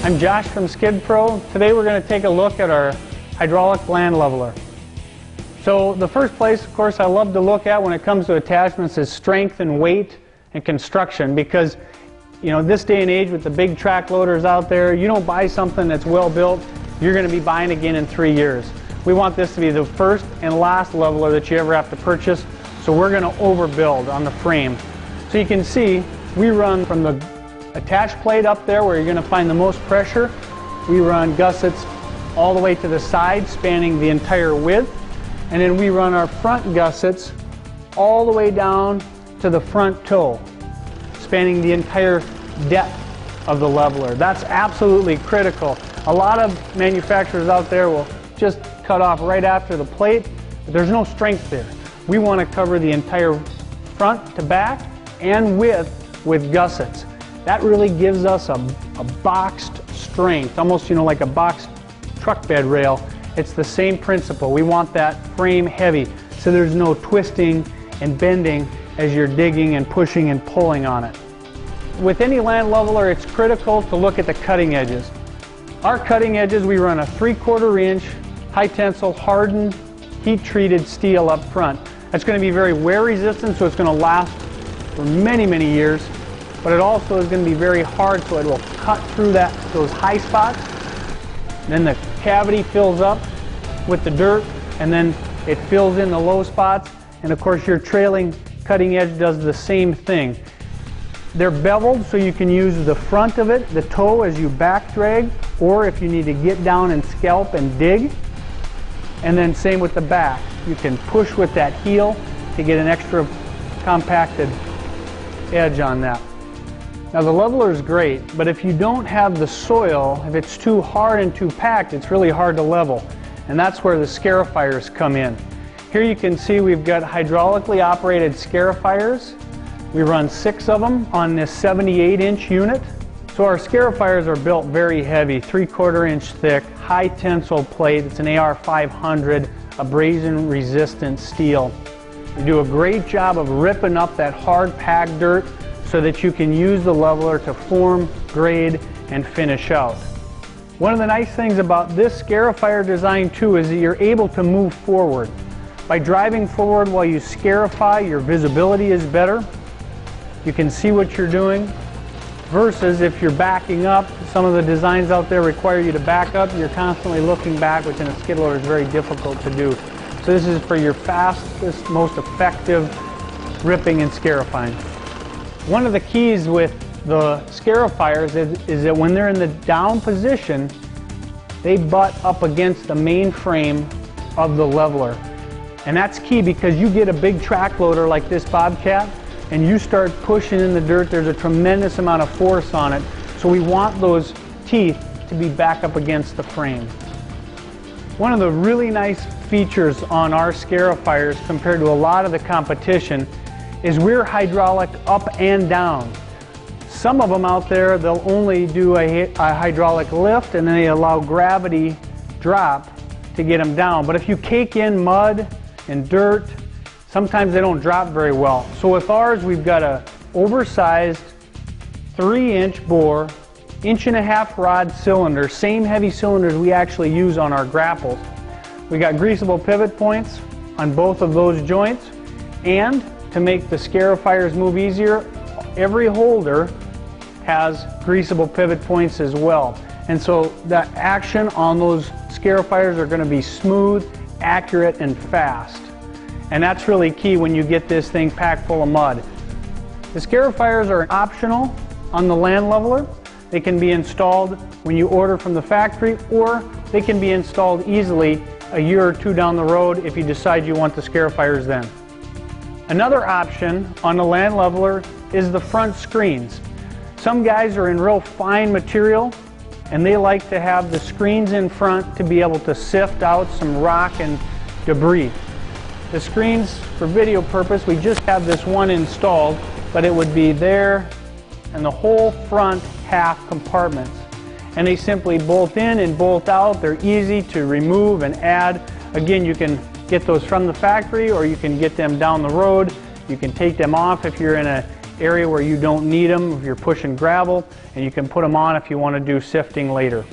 I'm Josh from Skid Pro. Today we're going to take a look at our hydraulic land leveler. So the first place, of course, I love to look at when it comes to attachments is strength and weight and construction, because this day and age with the big track loaders out there, you don't buy something that's well built, you're going to be buying again in 3 years. We want this to be the first and last leveler that you ever have to purchase, so we're going to overbuild on the frame. So you can see we run from the attached plate up there where you're going to find the most pressure. We run gussets all the way to the side, spanning the entire width, and then we run our front gussets all the way down to the front toe, spanning the entire depth of the leveler. That's absolutely critical. A lot of manufacturers out there will just cut off right after the plate, but there's no strength there. We want to cover the entire front to back and width with gussets. That really gives us a boxed strength, almost like a boxed truck bed rail. It's the same principle. We want that frame heavy so there's no twisting and bending as you're digging and pushing and pulling on it. With any land leveler, it's critical to look at the cutting edges. Our cutting edges, we run a 3/4 inch high tensile hardened heat treated steel up front. That's going to be very wear resistant, so it's going to last for many years, but it also is going to be very hard, so it will cut through those high spots. Then the cavity fills up with the dirt, and then it fills in the low spots, and of course your trailing cutting edge does the same thing. They're beveled so you can use the front of it, the toe, as you back drag, or if you need to get down and scalp and dig. And then same with the back. You can push with that heel to get an extra compacted edge on that. Now the leveler is great, but if you don't have the soil, if it's too hard and too packed, it's really hard to level. And that's where the scarifiers come in. Here you can see we've got hydraulically operated scarifiers. We run 6 of them on this 78-inch unit. So our scarifiers are built very heavy, 3/4 inch thick, high tensile plate. It's an AR 500 abrasion resistant steel. We do a great job of ripping up that hard packed dirt so that you can use the leveler to form, grade, and finish out. One of the nice things about this scarifier design too is that you're able to move forward. By driving forward while you scarify, your visibility is better. You can see what you're doing, versus if you're backing up. Some of the designs out there require you to back up. You're constantly looking back, which in a skid loader is very difficult to do. So this is for your fastest, most effective ripping and scarifying. One of the keys with the scarifiers is that when they're in the down position, they butt up against the main frame of the leveler. And that's key, because you get a big track loader like this Bobcat and you start pushing in the dirt, there's a tremendous amount of force on it. So we want those teeth to be back up against the frame. One of the really nice features on our scarifiers compared to a lot of the competition is we're hydraulic up and down. Some of them out there, they'll only do a hydraulic lift and then they allow gravity drop to get them down. But if you cake in mud and dirt, sometimes they don't drop very well. So with ours, we've got a oversized 3-inch bore, 1.5-inch rod cylinder, same heavy cylinders we actually use on our grapples. We got greaseable pivot points on both of those joints, and to make the scarifiers move easier, every holder has greaseable pivot points as well. And so the action on those scarifiers are going to be smooth, accurate, and fast. And that's really key when you get this thing packed full of mud. The scarifiers are optional on the land leveler. They can be installed when you order from the factory, or they can be installed easily a year or 2 down the road if you decide you want the scarifiers then. Another option on the land leveler is the front screens. Some guys are in real fine material and they like to have the screens in front to be able to sift out some rock and debris. The screens, for video purpose, we just have this one installed, but it would be there and the whole front half compartments. And they simply bolt in and bolt out. They're easy to remove and add. Again, you can get those from the factory, or you can get them down the road. You can take them off if you're in an area where you don't need them if you're pushing gravel, and you can put them on if you want to do sifting later.